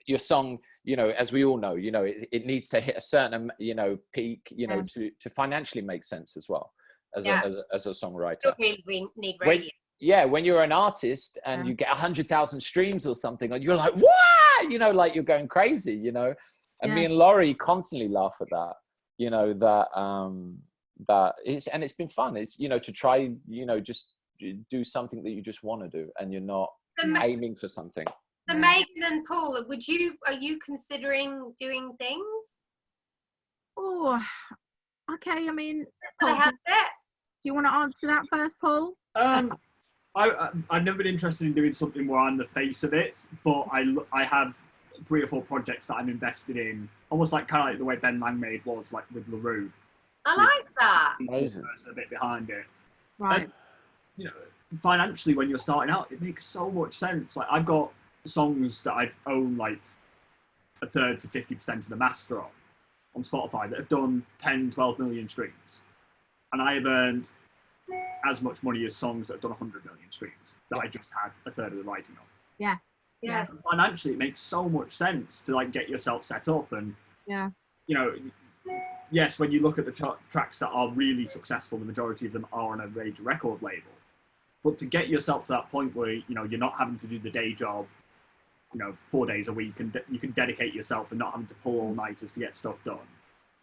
Your song, you know, as we all know, you know, it needs to hit a certain, you know, peak, you know, to financially make sense as well as a songwriter. We need radio. When you're an artist and you get 100,000 streams or something, and you're like, what? You know, like you're going crazy, you know. And me and Laurie constantly laugh at that, you know, and it's been fun. It's, you know, to try, you know, just do something that you just want to do and you're not aiming for something. So Maegan and Paul, are you considering doing things? Oh, okay. I mean, so Paul, do you want to answer that first, Paul? I've never been interested in doing something where I'm the face of it, but I have 3 or 4 projects that I'm invested in, almost like kind of like the way Ben Langmaid was, like with LaRue. I like that. Amazing. A bit behind it, right? And, you know, financially, when you're starting out, it makes so much sense. Like I've got songs that I've owned like a third to 50% of the master on Spotify that have done 10, 12 million streams, and I have earned as much money as songs that have done 100 million streams that I just had a third of the writing on. Yeah. Yes. And financially, it makes so much sense to like get yourself set up, and you know, yes, when you look at the tracks that are really successful, the majority of them are on a major record label. But to get yourself to that point where, you know, you're not having to do the day job, you know, 4 days a week, and you can dedicate yourself and not having to pull all-nighters to get stuff done,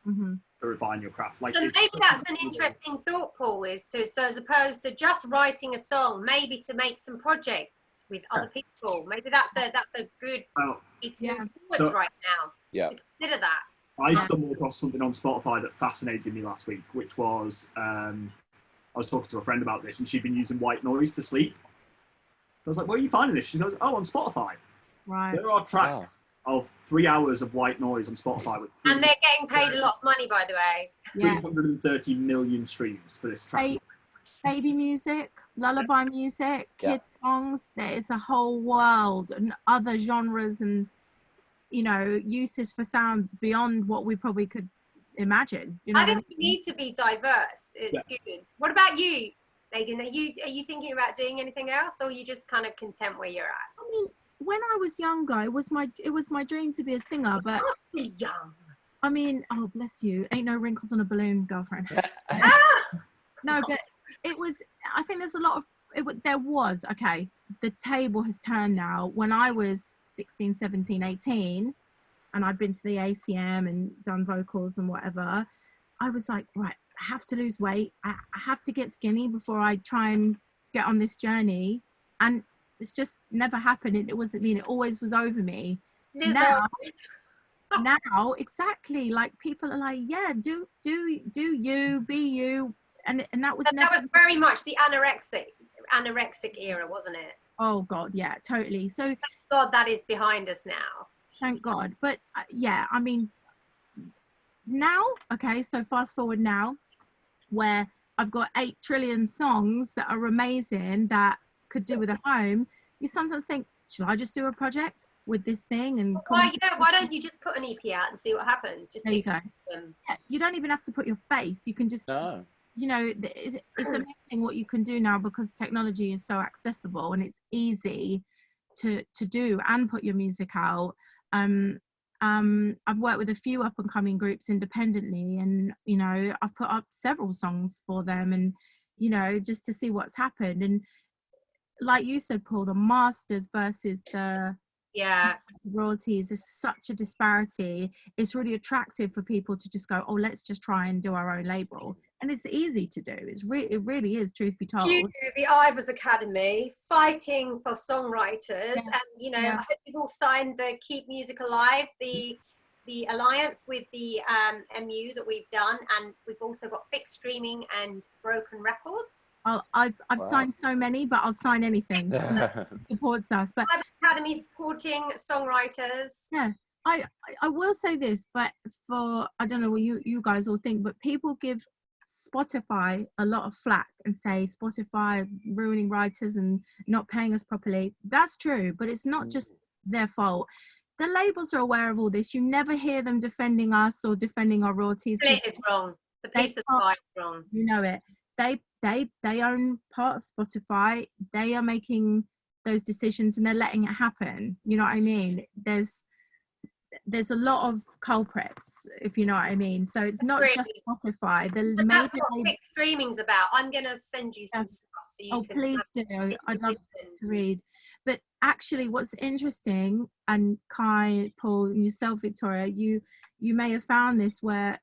to refine your craft. Like, so maybe that's an interesting thought, Paul, so as opposed to just writing a song, maybe to make some projects with other people. Maybe that's a good way to move forwards right now. Yeah. To consider that. I stumbled across something on Spotify that fascinated me last week, which was I was talking to a friend about this, and she'd been using white noise to sleep. I was like, where are you finding this? She goes, oh, on Spotify. Right. There are tracks of 3 hours of white noise on Spotify. And they're getting paid a lot of money, by the way. 330 million streams for this track. baby music, lullaby music, Yeah. kids songs. There is a whole world and other genres and, you know, uses for sound beyond what we probably could imagine. You know, I think we need to be diverse. It's good. What about you, Maegan? Are you thinking about doing anything else, or are you just kind of content where you're at? I mean, when I was younger, it was my dream to be a singer, but You're still young. I mean, oh bless you, ain't no wrinkles on a balloon, girlfriend. No, but it was. I think there's a lot of. Okay, the table has turned now. When I was 16, 17, 18, and I'd been to the ACM and done vocals and whatever, I was like, right, I have to lose weight. I have to get skinny before I try and get on this journey. And it's just never happened. It wasn't me. It always was over me. Now, exactly. Like people are like, yeah, do you, be you. And that was that was very much the anorexic era, wasn't it? Oh God, yeah, totally. So thank God that is behind us now. Thank God. But yeah, I mean, now, okay, so fast forward now, where I've got 8 trillion songs that are amazing that could do with a home. You sometimes think, should I just do a project with this thing? And why don't you just put an EP out and see what happens? Just there you go. Yeah, you don't even have to put your face. You can just, you know, it's amazing what you can do now because technology is so accessible and it's easy to do and put your music out. I've worked with a few up and coming groups independently, and you know, I've put up several songs for them, and you know, just to see what's happened. And like you said, Paul, the masters versus the royalties is such a disparity. It's really attractive for people to just go, oh, let's just try and do our own label. And it's easy to do. It really is, truth be told. Due to the Ivors Academy fighting for songwriters, and you know, I hope you've all signed the Keep Music Alive, the alliance with the MU that we've done, and we've also got Fixed Streaming and Broken Records. I've signed so many, but I'll sign anything that supports us. But Ivors Academy supporting songwriters. Yeah, I will say this, but for I don't know what you guys all think, but people give Spotify a lot of flack and say Spotify ruining writers and not paying us properly. That's true, but it's not just their fault. The labels are aware of all this. You never hear them defending us or defending our royalties. Split is wrong. The piece of pie is wrong. You know it. They own part of Spotify. They are making those decisions and they're letting it happen. You know what I mean? There's a lot of culprits, if you know what I mean. So it's not just Spotify. That's what Fixed Streaming's about. I'm going to send you some stuff so you can... please do. I'd love to read. But actually, what's interesting, and Kai, Paul, and yourself, Victoria, you may have found this where,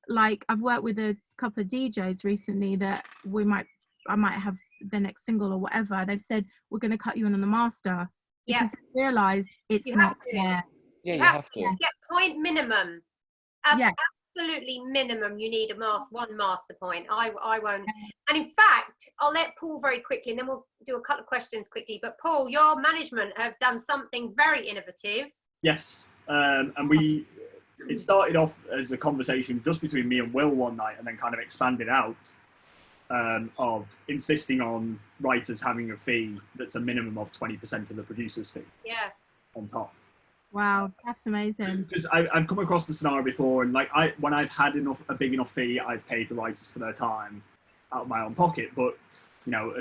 like, I've worked with a couple of DJs recently that I might have the next single or whatever. They've said, we're going to cut you in on the master. Because they realise it's not there. Yeah, you have to. Get point minimum. Absolutely minimum. You need one master point. I won't. And in fact, I'll let Paul very quickly, and then we'll do a couple of questions quickly. But Paul, your management have done something very innovative. Yes, and it started off as a conversation just between me and Will one night, and then kind of expanded out of insisting on writers having a fee that's a minimum of 20% of the producer's fee. Yeah. On top. Wow, that's amazing. Because I've come across the scenario before, and like when I've had a big enough fee, I've paid the writers for their time out of my own pocket. But you know,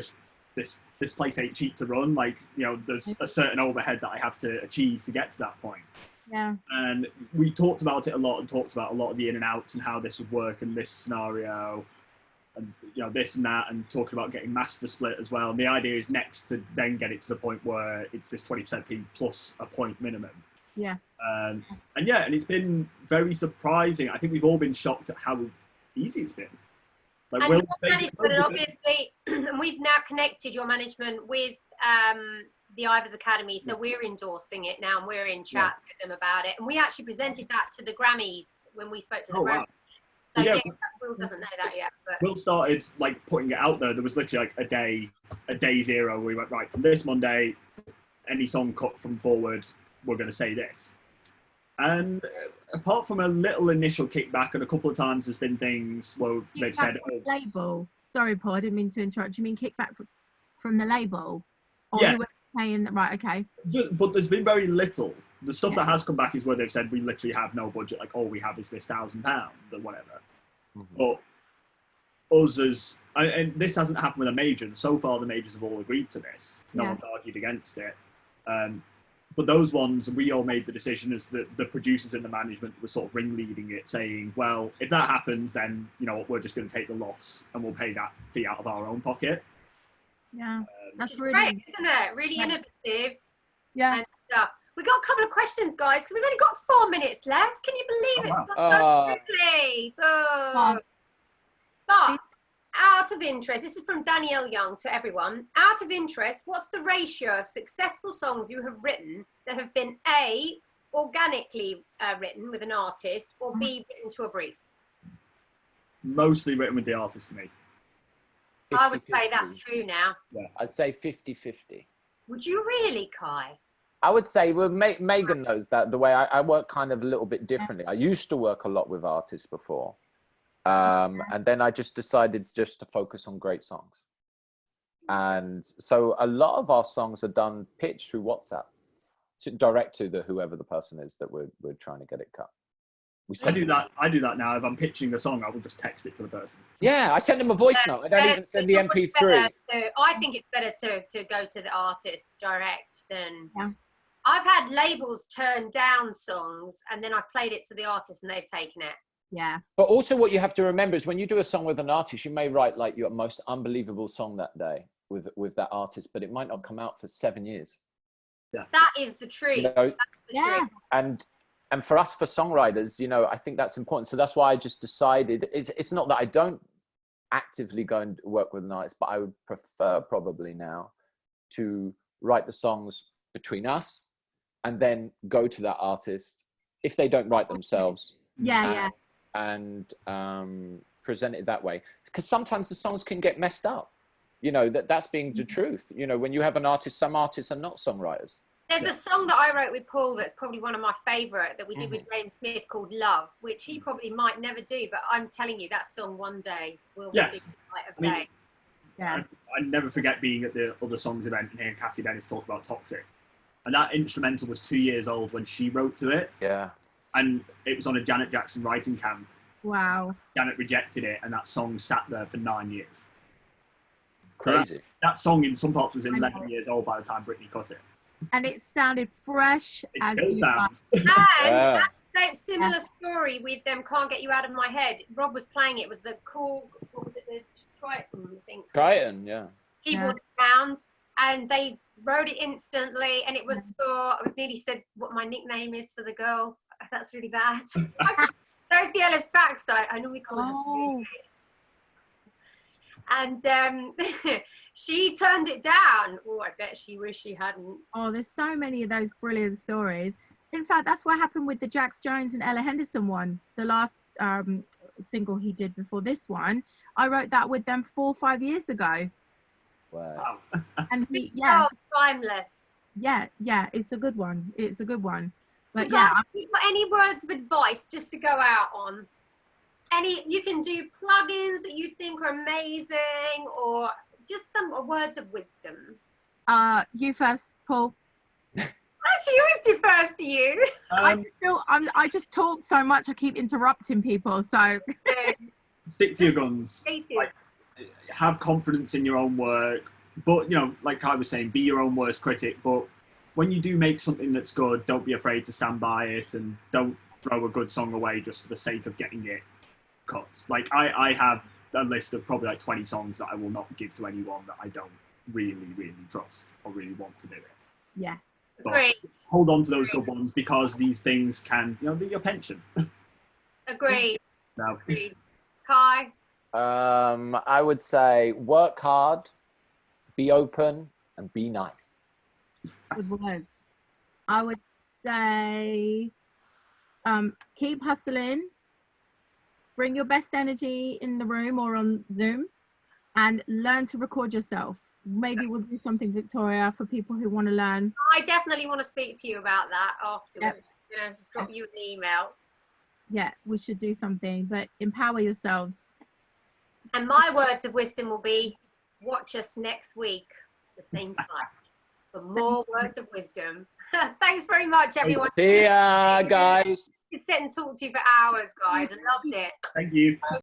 this place ain't cheap to run. Like, you know, there's a certain overhead that I have to achieve to get to that point. Yeah. And we talked about it a lot, and talked about a lot of the in and outs and how this would work in this scenario, and you know, this and that, and talking about getting master split as well. And the idea is next to then get it to the point where it's this 20% fee plus a point minimum. Yeah. And it's been very surprising. I think we've all been shocked at how easy it's been. Like, and your management, obviously, and we've now connected your management with the Ivors Academy, so we're endorsing it now, and we're in chats with them about it. And we actually presented that to the Grammys when we spoke to the Grammys. Wow. So Will doesn't know that yet. But Will started like putting it out there. There was literally like a day zero where we went, right, from this Monday, any song cut from forward, we're going to say this. And apart from a little initial kickback, and a couple of times there's been things where they've said, label. Sorry, Paul, I didn't mean to interrupt. You mean kickback from the label? Or Yeah. whoever's paying, right, okay. But there's been very little. The stuff that has come back is where they've said we literally have no budget, like all we have is this £1,000 or whatever. But us as, and this hasn't happened with a major, and so far the majors have all agreed to this. No one's argued against it. But those ones, we all made the decision as the producers and the management were sort of ringleading it, saying, well, if that happens, then, you know, we're just going to take the loss and we'll pay that fee out of our own pocket. Yeah, that's really great, isn't it? Really innovative. Yeah. And stuff. We got a couple of questions, guys, because we've only got 4 minutes left. Can you believe it's gone so quickly? But out of interest, this is from Danielle Young to everyone. Out of interest, what's the ratio of successful songs you have written that have been A, organically written with an artist, or B, written to a brief? Mostly written with the artist for me. 50-50. I would say that's true now. Yeah. I'd say 50-50. Would you really, Kai? I would say, well, Maegan knows that the way I work kind of a little bit differently. I used to work a lot with artists before. And then I just decided just to focus on great songs. And so a lot of our songs are done pitched through WhatsApp, direct to whoever the person is that we're trying to get it cut. I do that now. If I'm pitching the song, I will just text it to the person. Yeah, I send them a voice note. I don't even send the MP3. I think it's better to go to the artist direct than... Yeah. I've had labels turn down songs and then I've played it to the artist and they've taken it. Yeah. But also what you have to remember is when you do a song with an artist, you may write like your most unbelievable song that day with that artist, but it might not come out for 7 years. Yeah. That is the truth. You know, truth. And for us, for songwriters, you know, I think that's important. So that's why I just decided, it's not that I don't actively go and work with an artist, but I would prefer probably now to write the songs between us and then go to that artist if they don't write themselves. And present it that way. Because sometimes the songs can get messed up. You know, that's being the truth. You know, when you have an artist, some artists are not songwriters. There's a song that I wrote with Paul that's probably one of my favourite that we did with James Smith called Love, which he probably might never do, but I'm telling you, that song one day will see the light of day. I never forget being at the Other Songs event and hearing Cathy Dennis talk about Toxic. And that instrumental was 2 years old when she wrote to it. Yeah. And it was on a Janet Jackson writing camp. Wow. Janet rejected it, and that song sat there for 9 years. Crazy. So that song in some parts was 11 years old by the time Britney cut it. And it sounded fresh as still sounds. And that similar story with them Can't Get You Out of My Head. Rob was playing it. Was the cool, what was it, the Triton, I think. Triton, yeah. Keyboard sound. And they wrote it instantly, and it was for, I was nearly said what my nickname is for the girl. That's really bad. Sophie Ellis Backside. I normally call her. And she turned it down. Oh, I bet she wished she hadn't. Oh, there's so many of those brilliant stories. In fact, that's what happened with the Jax Jones and Ella Henderson one. The last single he did before this one. I wrote that with them 4 or 5 years ago. Wow. And timeless. Yeah, it's a good one. It's a good one. But so guys, if you've got any words of advice just to go out on? You can do plugins that you think are amazing, or just some words of wisdom. You first, Paul. She always defers to you. I just talk so much. I keep interrupting people. So stick to your guns. Like, have confidence in your own work, but you know, like I was saying, be your own worst critic. But when you do make something that's good, don't be afraid to stand by it, and don't throw a good song away just for the sake of getting it cut. Like I have a list of probably like 20 songs that I will not give to anyone that I don't really trust or really want to do it. Yeah. But great. Hold on to those good ones, because these things can, you know, they're your pension. Agreed. No. Agreed. Kai? I would say work hard, be open, and be nice. Good words. I would say keep hustling, bring your best energy in the room or on Zoom, and learn to record yourself. Maybe we'll do something, Victoria, for people who want to learn. I definitely want to speak to you about that afterwards. Yep. I'm going to drop you an email. Yeah, we should do something, but empower yourselves. And my words of wisdom will be, watch us next week at the same time for more words of wisdom. Thanks very much, everyone. See ya, guys. I could sit and talk to you for hours, guys. I loved it. Thank you.